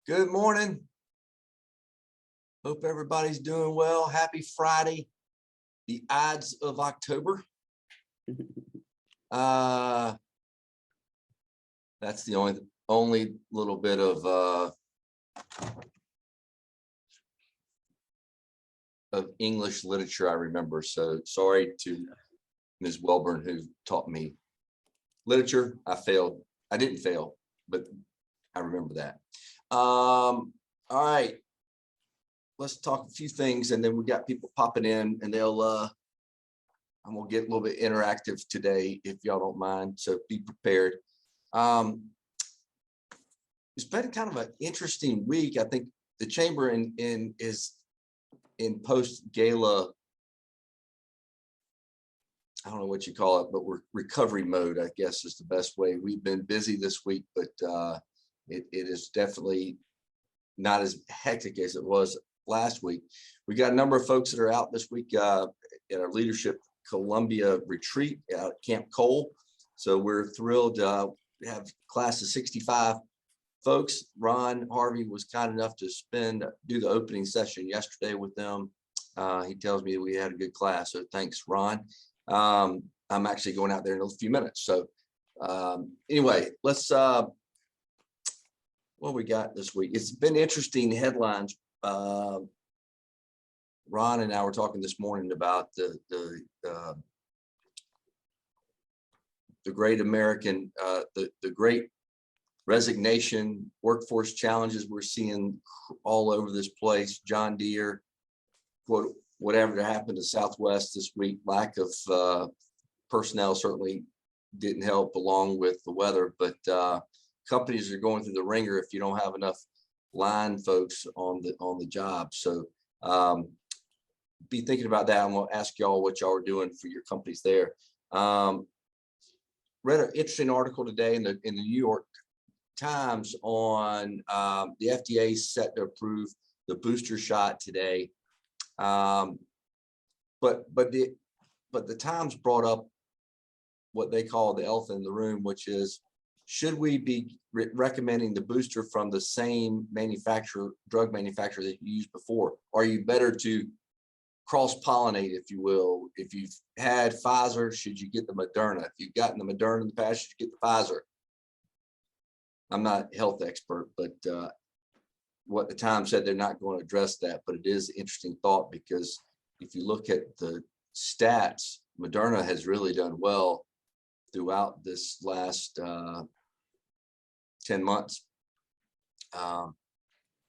Good morning. Hope everybody's doing well. Happy Friday, the Ides of October. That's the only little bit of English literature I remember. So sorry to Ms. Welburn who taught me literature. I failed. I didn't fail, but I remember that. All right. Let's talk a few things, and then we got people popping in, and I'm gonna get a little bit interactive today, if y'all don't mind. So be prepared. It's been kind of an interesting week. I think the chamber is in post gala. I don't know what you call it, but we're recovery mode, I guess is the best way. We've been busy this week, but it is definitely not as hectic as it was last week. We got a number of folks that are out this week at our Leadership Columbia retreat at Camp Cole. So we're thrilled to have class of 65 folks. Ron Harvey was kind enough to do the opening session yesterday with them. He tells me we had a good class, so thanks, Ron. I'm actually going out there in a few minutes. So anyway, let's what we got this week. It's been interesting headlines. Ron and I were talking this morning about the great American, the great resignation, workforce challenges we're seeing all over this place. John Deere, whatever happened to Southwest this week, lack of personnel certainly didn't help, along with the weather, but companies are going through the ringer if you don't have enough line folks on the job. So be thinking about that. I'm going to ask y'all what y'all are doing for your companies there. Read an interesting article today in the New York Times on the FDA set to approve the booster shot today. But the Times brought up what they call the elephant in the room, which is, should we be recommending the booster from the same drug manufacturer that you used before? Are you better to cross-pollinate, if you will? If you've had Pfizer, should you get the Moderna? If you've gotten the Moderna in the past, should you get the Pfizer? I'm not a health expert, but what the Times said, they're not going to address that, but it is an interesting thought, because if you look at the stats, Moderna has really done well throughout this last 10 months.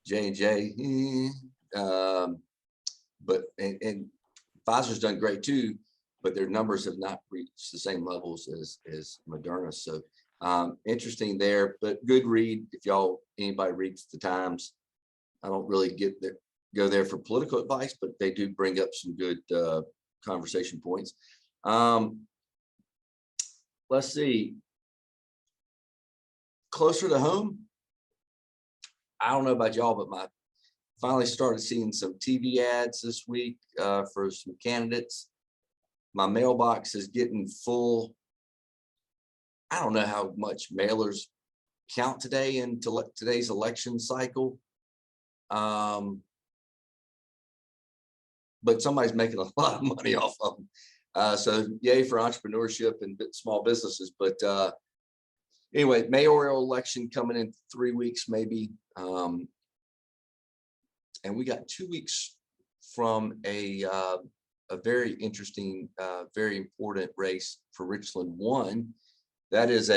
J&J, but Pfizer's done great too, but their numbers have not reached the same levels as Moderna. So interesting there, but good read if anybody reads the Times. I don't really go there for political advice, but they do bring up some good conversation points. Let's see. Closer to home, I don't know about y'all, but finally started seeing some TV ads this week for some candidates. My mailbox is getting full. I don't know how much mailers count today in today's election cycle. But somebody's making a lot of money off of them. So yay for entrepreneurship and small businesses. But anyway, mayoral election coming in 3 weeks, maybe. And we got 2 weeks from a very interesting, very important race for Richland 1. That is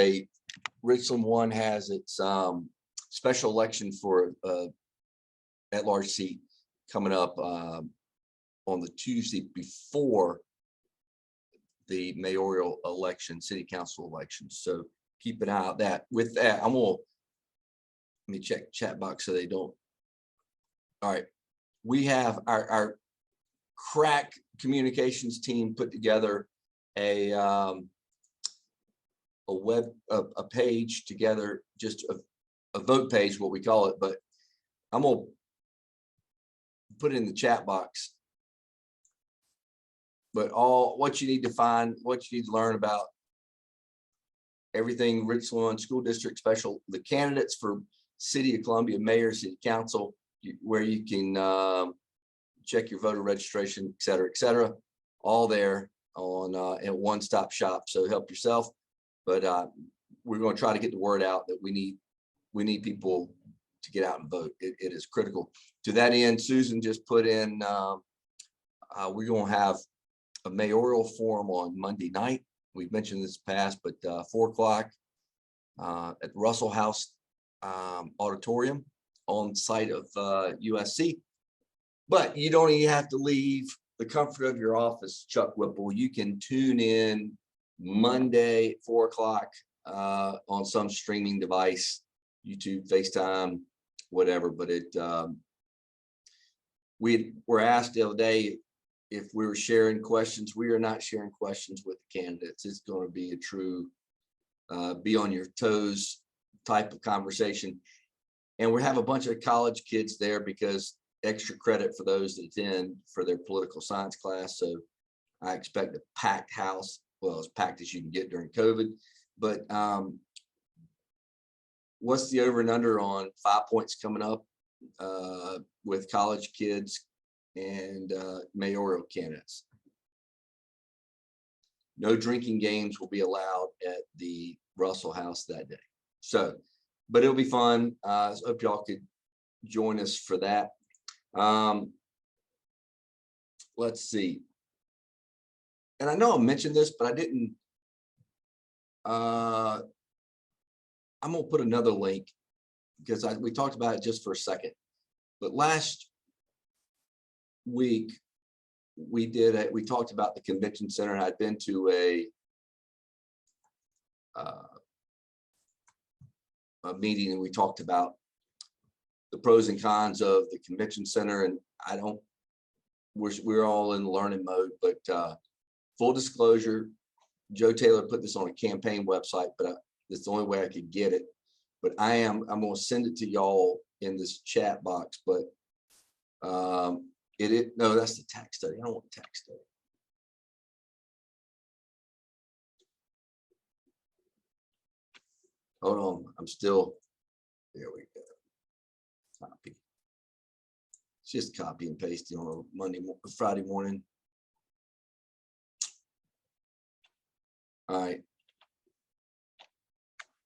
Richland 1 has its special election for at-large seat coming up on the Tuesday before the mayoral election, city council election. So keep an eye out that. With that, let me check chat box so they don't. All right, we have our crack communications team put together a page together, just a vote page, what we call it, but I'm gonna put it in the chat box. But what you need to find, what you need to learn about everything Richland School District special, the candidates for City of Columbia Mayor, City Council, where you can check your voter registration, et cetera, all there on in one-stop shop. So help yourself. But we're going to try to get the word out that we need people to get out and vote. It is critical. To that end, Susan just put in, we're going to have a mayoral forum on Monday night. We've mentioned this past, but 4 o'clock at the Russell House auditorium on site of USC. But you don't even have to leave the comfort of your office, Chuck Whipple. You can tune in Monday at 4 o'clock on some streaming device, YouTube, FaceTime, whatever. But we were asked the other day if we were sharing questions. We are not sharing questions with the candidates. It's going to be a true be on your toes type of conversation. And we have a bunch of college kids there because extra credit for those that attend for their political science class. So I expect a packed house, well, as packed as you can get during COVID. But what's the over and under on 5 points coming up with college kids and mayoral candidates? No drinking games will be allowed at the Russell House that day. So, but it'll be fun. I hope y'all could join us for that. Let's see. And I know I mentioned this, but I didn't. I'm gonna put another link because we talked about it just for a second. But last week we talked about the convention center, and I'd been to a meeting, and we talked about the pros and cons of the convention center. And we're all in learning mode, but full disclosure, Joe Taylor put this on a campaign website, but it's the only way I could get it. But I'm going to send it to y'all in this chat box. But no, that's the tax study. I don't want the tax study. Hold on, I'm still, there we go. Copy. It's just copy and paste on a Friday morning. All right.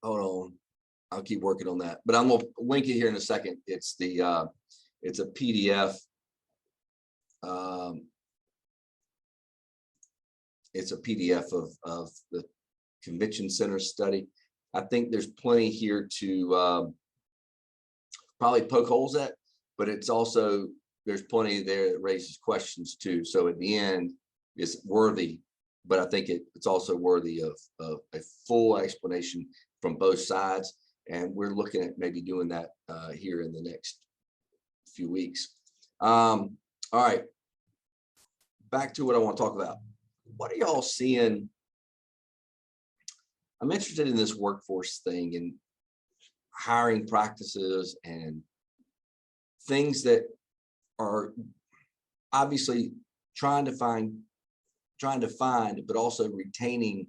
Hold on. I'll keep working on that, but I'm gonna link it here in a second. It's it's a PDF. It's a PDF of the convention center study. I think there's plenty here to probably poke holes at, but it's also, there's plenty there that raises questions too. So at the end, it's worthy, but I think it's also worthy of a full explanation from both sides. And we're looking at maybe doing that here in the next few weeks. All right, back to what I want to talk about. What are y'all seeing? I'm interested in this workforce thing and hiring practices and things that are obviously trying to find, but also retaining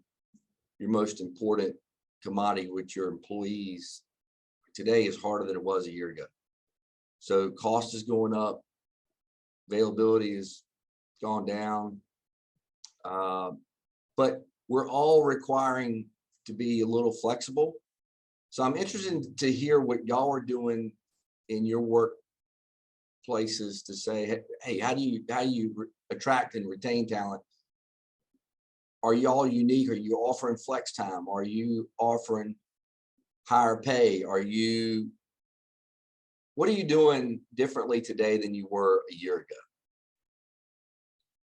your most important commodity, which your employees. Today is harder than it was a year ago. So cost is going up, availability has gone down, but we're all requiring to be a little flexible. So I'm interested to hear what y'all are doing in your workplaces to say, hey, how do you attract and retain talent? Are y'all unique? Are you offering flex time? Are you offering higher pay? What are you doing differently today than you were a year ago?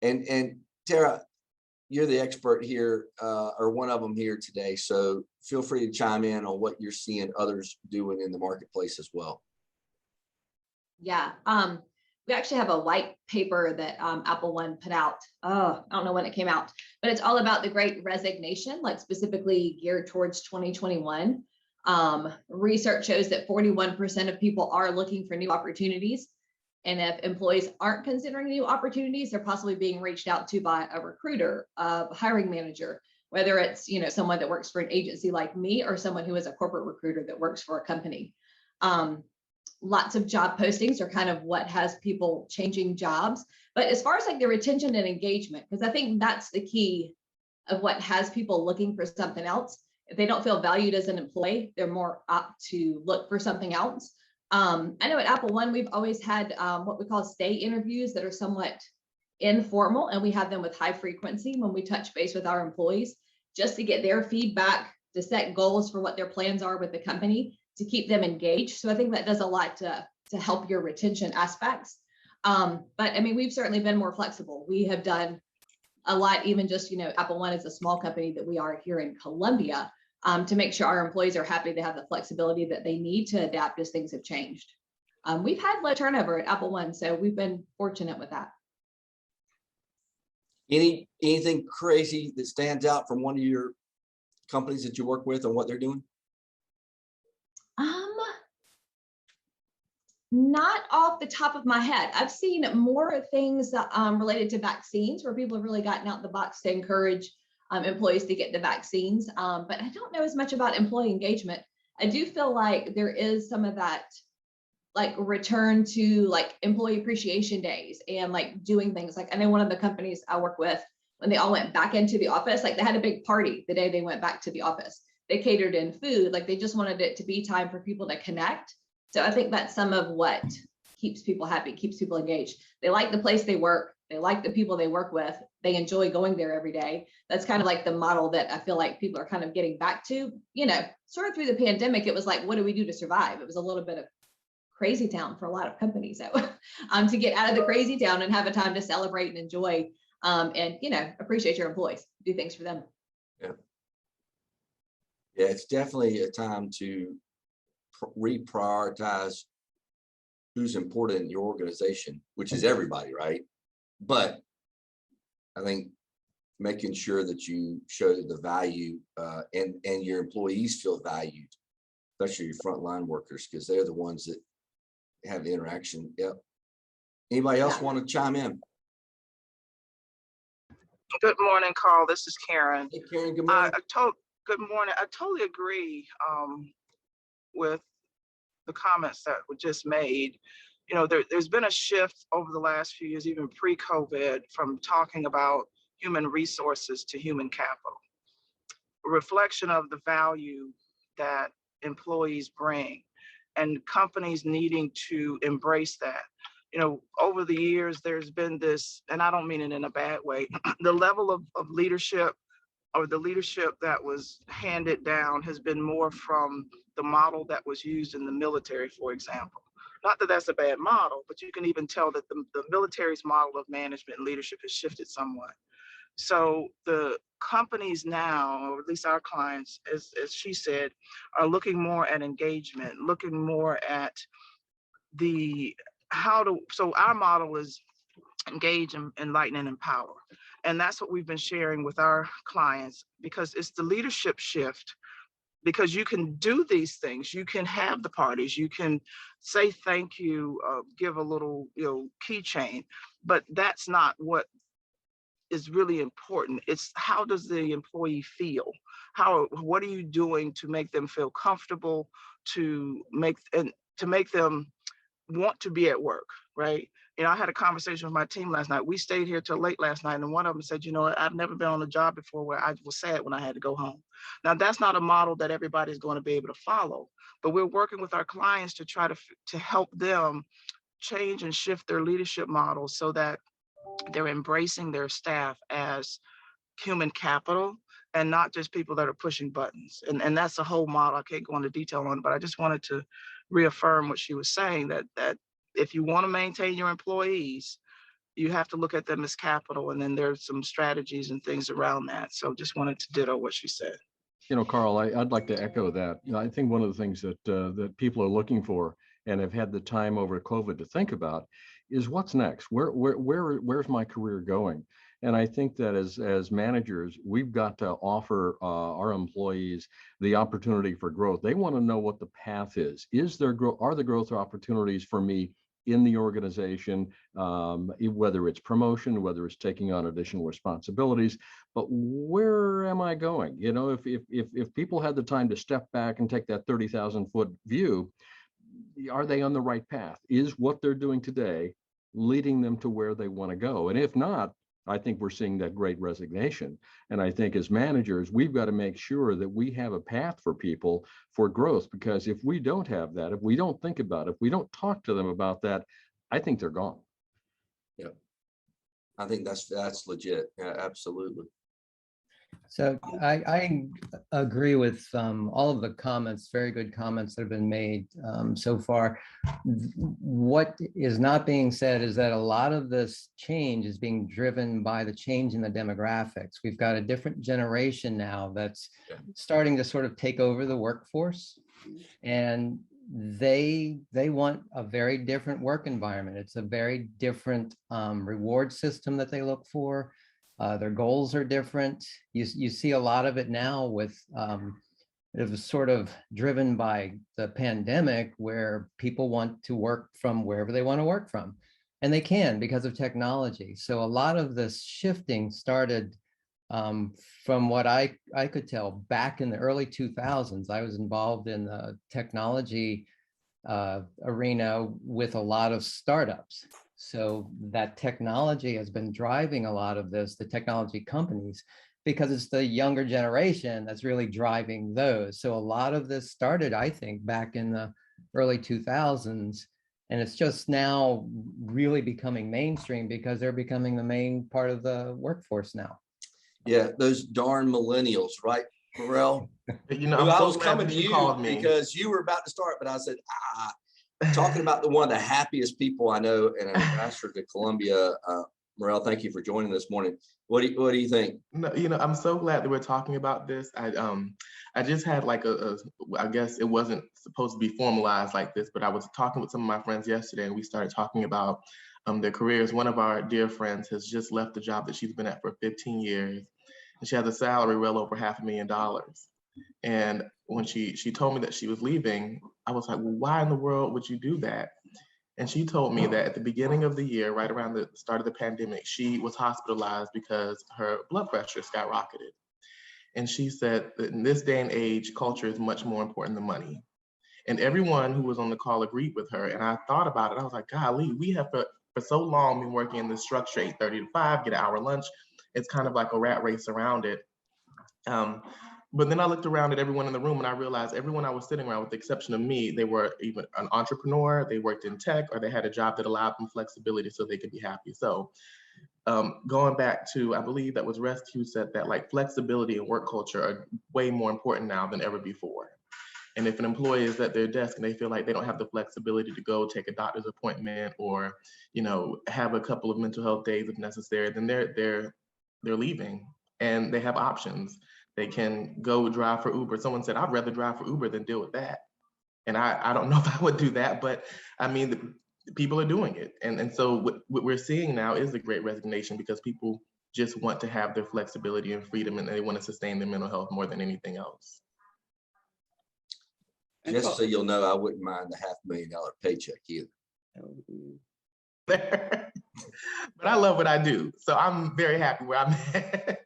And Tara, you're the expert here, or one of them here today. So feel free to chime in on what you're seeing others doing in the marketplace as well. Yeah, we actually have a white paper that Apple One put out. I don't know when it came out, but it's all about the Great Resignation, like specifically geared towards 2021. Research shows that 41% of people are looking for new opportunities. And if employees aren't considering new opportunities, they're possibly being reached out to by a recruiter, a hiring manager, whether it's someone that works for an agency like me or someone who is a corporate recruiter that works for a company. Lots of job postings are kind of what has people changing jobs. But as far as like the retention and engagement, because I think that's the key of what has people looking for something else. If they don't feel valued as an employee, they're more apt to look for something else. I know at Apple One, we've always had what we call stay interviews that are somewhat informal, and we have them with high frequency when we touch base with our employees just to get their feedback, to set goals for what their plans are with the company, to keep them engaged. So I think that does a lot to help your retention aspects. But I mean, we've certainly been more flexible. We have done a lot, even just, Apple One is a small company that we are here in Columbia, to make sure our employees are happy to have the flexibility that they need to adapt as things have changed. We've had low turnover at Apple One, so we've been fortunate with that. Anything crazy that stands out from one of your companies that you work with and what they're doing? Not off the top of my head. I've seen more things related to vaccines where people have really gotten out the box to encourage employees to get the vaccines. But I don't know as much about employee engagement. I do feel like there is some of that like return to like employee appreciation days and like doing things. Like I know one of the companies I work with, when they all went back into the office, like they had a big party the day they went back to the office. They catered in food, like they just wanted it to be time for people to connect. So I think that's some of what keeps people happy, keeps people engaged. They like the place they work. They like the people they work with. They enjoy going there every day. That's kind of like the model that I feel like people are kind of getting back to. Sort of through the pandemic, it was like, what do we do to survive? It was a little bit of crazy town for a lot of companies. So to get out of the crazy town and have a time to celebrate and enjoy and, appreciate your employees, do things for them. Yeah. Yeah, it's definitely a time to reprioritize who's important in your organization, which is everybody, right? But I think making sure that you show the value and your employees feel valued, especially your frontline workers, because they're the ones that have the interaction. Yep. Anybody else want to chime in? Good morning, Carl. This is Karen. Hey, Karen, good morning. Good morning. I totally agree with the comments that were just made. There's been a shift over the last few years, even pre-COVID, from talking about human resources to human capital. A reflection of the value that employees bring and companies needing to embrace that. Over the years, there's been this, and I don't mean it in a bad way, the level of leadership or the leadership that was handed down has been more from the model that was used in the military, for example. Not that that's a bad model, but you can even tell that the military's model of management and leadership has shifted somewhat. So the companies now, or at least our clients, as she said, are looking more at engagement, looking more at so our model is engage, enlighten, and empower. And that's what we've been sharing with our clients, because it's the leadership shift. Because you can do these things, you can have the parties, you can say thank you, give a little, keychain, but that's not what is really important. It's how does the employee feel? What are you doing to make them feel comfortable, to make them want to be at work, right? I had a conversation with my team last night. We stayed here till late last night, and one of them said, I've never been on a job before where I was sad when I had to go home. Now, that's not a model that everybody's going to be able to follow, but we're working with our clients to try to help them change and shift their leadership models so that they're embracing their staff as human capital and not just people that are pushing buttons. And that's a whole model. I can't go into detail on it, but I just wanted to reaffirm what she was saying, that if you want to maintain your employees, you have to look at them as capital. And then there's some strategies and things around that. So just wanted to ditto what she said. Carl, I'd like to echo that. I think one of the things that people are looking for and have had the time over COVID to think about is what's next. Where's my career going? And I think that as managers, we've got to offer our employees the opportunity for growth. They want to know what the path is. Are the growth opportunities for me in the organization, whether it's promotion, whether it's taking on additional responsibilities, but where am I going? If people had the time to step back and take that 30,000 foot view, are they on the right path? Is what they're doing today leading them to where they want to go? And if not, I think we're seeing that great resignation. And I think as managers, we've got to make sure that we have a path for people for growth, because if we don't have that, if we don't think about it, if we don't talk to them about that, I think they're gone. Yeah, I think that's legit. Yeah, absolutely. So I agree with all of the comments, very good comments that have been made so far. What is not being said is that a lot of this change is being driven by the change in the demographics. We've got a different generation now that's starting to sort of take over the workforce, and they want a very different work environment. It's a very different reward system that they look for. Their goals are different. You see a lot of it now with it was sort of driven by the pandemic, where people want to work from wherever they want to work from, and they can because of technology. So a lot of this shifting started from what I could tell back in the early 2000s. I was involved in the technology arena with a lot of startups. So that technology has been driving a lot of this, the technology companies, because it's the younger generation that's really driving those. So a lot of this started, I think, back in the early 2000s, and it's just now really becoming mainstream because they're becoming the main part of the workforce now. Yeah, those darn millennials, right, Pharrell? I'm I so was glad coming that to you you called me. because you were about to start, but I said, talking about the one of the happiest people I know and an ambassador to Columbia. Morel, thank you for joining this morning. What do you think? No, I'm so glad that we're talking about this. I just had like I guess it wasn't supposed to be formalized like this, but I was talking with some of my friends yesterday, and we started talking about their careers. One of our dear friends has just left the job that she's been at for 15 years, and she has a salary well over $500,000. And when she told me that she was leaving, I was like, well, why in the world would you do that? And she told me that at the beginning of the year, right around the start of the pandemic, she was hospitalized because her blood pressure skyrocketed. And she said that in this day and age, culture is much more important than money. And everyone who was on the call agreed with her. And I thought about it. I was like, golly, we have for so long been working in this structure, 8:30 to 5, get an hour lunch. It's kind of like a rat race around it. But then I looked around at everyone in the room, and I realized everyone I was sitting around, with the exception of me, they were even an entrepreneur, they worked in tech, or they had a job that allowed them flexibility so they could be happy. So going back to, I believe that was Rest who said that, like, flexibility and work culture are way more important now than ever before. And if an employee is at their desk and they feel like they don't have the flexibility to go take a doctor's appointment, or have a couple of mental health days if necessary, then they're leaving, and they have options. They can go drive for Uber. Someone said, I'd rather drive for Uber than deal with that. And I don't know if I would do that, but I mean, people are doing it. And so what we're seeing now is the great resignation, because people just want to have their flexibility and freedom, and they want to sustain their mental health more than anything else. Just so you'll know, I wouldn't mind the $500,000 paycheck either. But I love what I do. So I'm very happy where I'm at.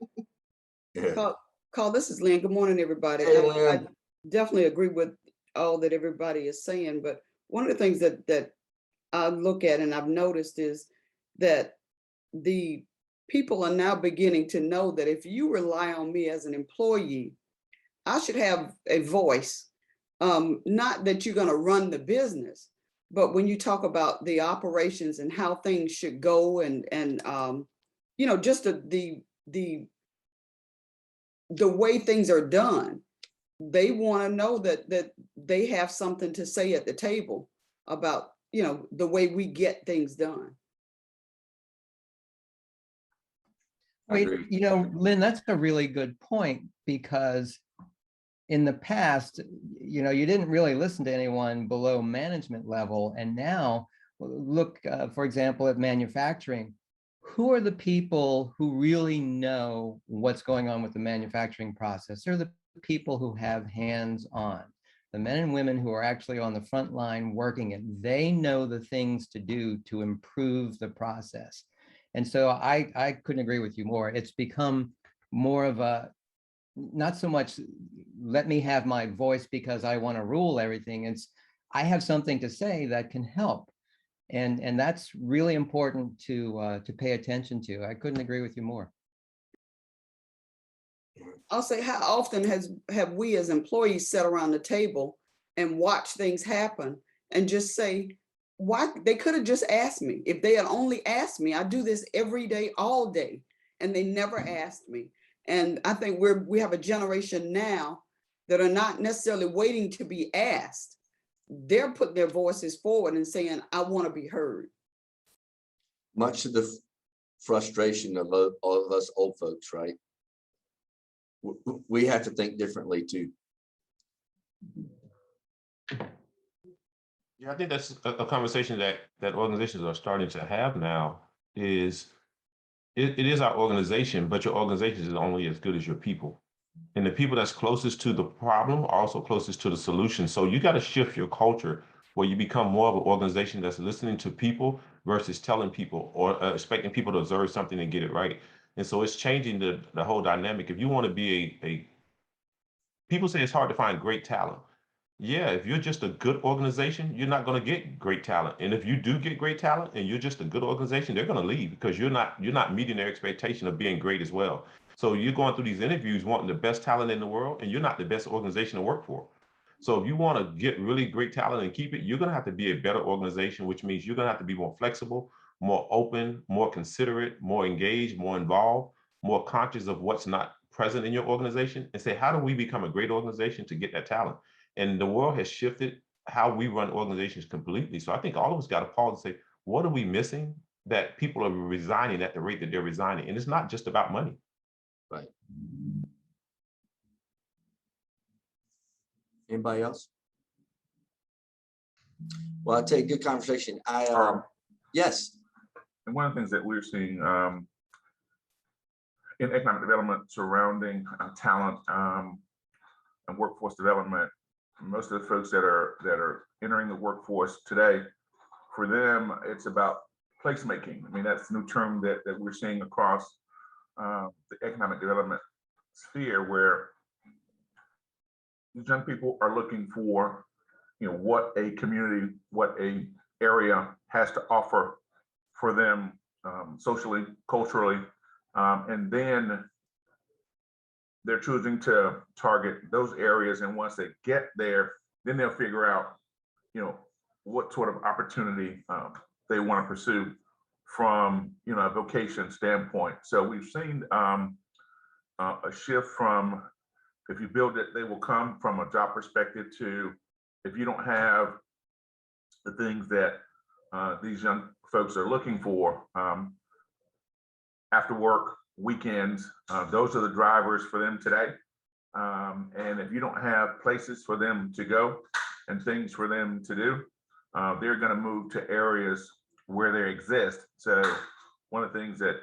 Yeah. Carl, this is Lynn. Good morning, everybody. Hey, I Lynn. definitely agree with all that everybody is saying, but one of the things that I look at and I've noticed is that the people are now beginning to know that if you rely on me as an employee, I should have a voice. Not that you're going to run the business, but when you talk about the operations and how things should go, and just the way things are done, they want to know that they have something to say at the table about, the way we get things done. Wait, Lynn, that's a really good point, because in the past, you didn't really listen to anyone below management level. And now look, for example, at manufacturing. Who are the people who really know what's going on with the manufacturing process? They're the people who have hands-on, the men and women who are actually on the front line working it. They know the things to do to improve the process. And so I couldn't agree with you more. It's become more of a, not so much let me have my voice because I want to rule everything. It's I have something to say that can help. And that's really important to pay attention to. I couldn't agree with you more. I'll say, how often have we as employees sat around the table and watched things happen and just say, why? They could have just asked me. If they had only asked me. I do this every day, all day, and they never asked me. And I think we have a generation now that are not necessarily waiting to be asked. They're putting their voices forward and saying, I want to be heard. Much of the frustration of all of us old folks, right? We have to think differently too. Yeah, I think that's a conversation that organizations are starting to have now. Is it is our organization, but your organization is only as good as your people. And the people that's closest to the problem are also closest to the solution. So you got to shift your culture where you become more of an organization that's listening to people versus telling people or expecting people to observe something and get it right. And so it's changing the whole dynamic. If you want to be people say it's hard to find great talent. Yeah, if you're just a good organization, you're not going to get great talent. And if you do get great talent and you're just a good organization, they're going to leave because you're not meeting their expectation of being great as well. So you're going through these interviews wanting the best talent in the world, and you're not the best organization to work for. So if you want to get really great talent and keep it, you're going to have to be a better organization, which means you're going to have to be more flexible, more open, more considerate, more engaged, more involved, more conscious of what's not present in your organization, and say, how do we become a great organization to get that talent? And the world has shifted how we run organizations completely. So I think all of us got to pause and say, what are we missing that people are resigning at the rate that they're resigning? And it's not just about money. Right. Anybody else? Well, I'll take good conversation. Yes. And one of the things that we're seeing in economic development surrounding talent and workforce development, most of the folks that are entering the workforce today, for them, it's about placemaking. I mean, that's a new term that we're seeing across the economic development sphere, where these young people are looking for, what a community, what a area has to offer for them socially, culturally, and then they're choosing to target those areas. And once they get there, then they'll figure out, what sort of opportunity they want to pursue from, a vocation standpoint. So we've seen a shift from, if you build it, they will come, from a job perspective, to if you don't have the things that these young folks are looking for, after work, weekends, those are the drivers for them today. And if you don't have places for them to go and things for them to do, they're going to move to areas where they exist. So one of the things that,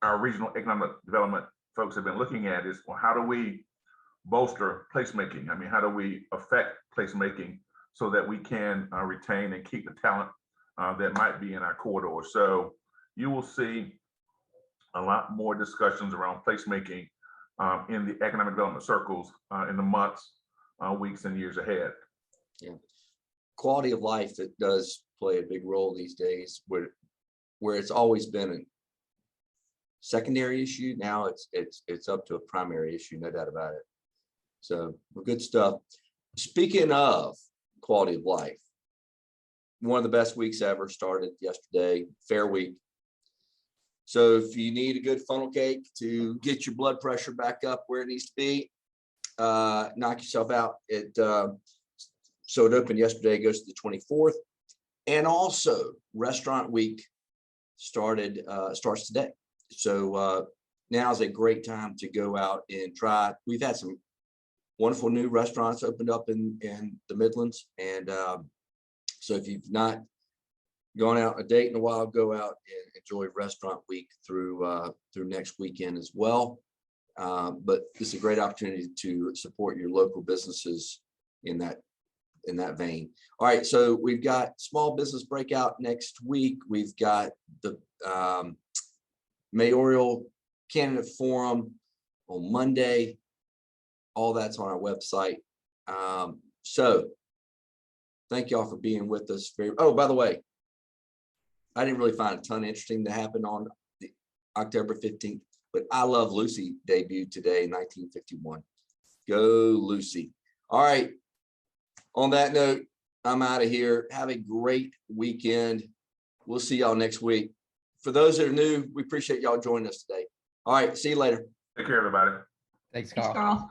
our regional economic development folks have been looking at is, well, how do we bolster placemaking? I mean, how do we affect placemaking so that we can retain and keep the talent that might be in our corridor? So you will see a lot more discussions around placemaking in the economic development circles in the months, weeks, and years ahead. Yeah. Quality of life, it does play a big role these days, where it's always been a secondary issue. Now it's up to a primary issue, no doubt about it. So good stuff. Speaking of quality of life, one of the best weeks ever started yesterday, Fair Week. So if you need a good funnel cake to get your blood pressure back up where it needs to be, knock yourself out. So it opened yesterday, goes to the 24th. And also Restaurant Week starts today. So now is a great time to go out and try. We've had some wonderful new restaurants opened up in the Midlands. And so if you've not gone out on a date in a while, go out and enjoy Restaurant Week through next weekend as well. But this is a great opportunity to support your local businesses in that vein. All right, so we've got small business breakout next week. We've got the mayoral candidate forum on Monday. All that's on our website. So Thank y'all for being with us. Oh, by the way, I didn't really find a ton interesting to happen on the October 15th, but I Love Lucy debuted today in 1951. Go Lucy. All right. On that note, I'm out of here. Have a great weekend. We'll see y'all next week. For those that are new, we appreciate y'all joining us today. All right. See you later. Take care, everybody. Thanks, Thanks, Carl. Carl.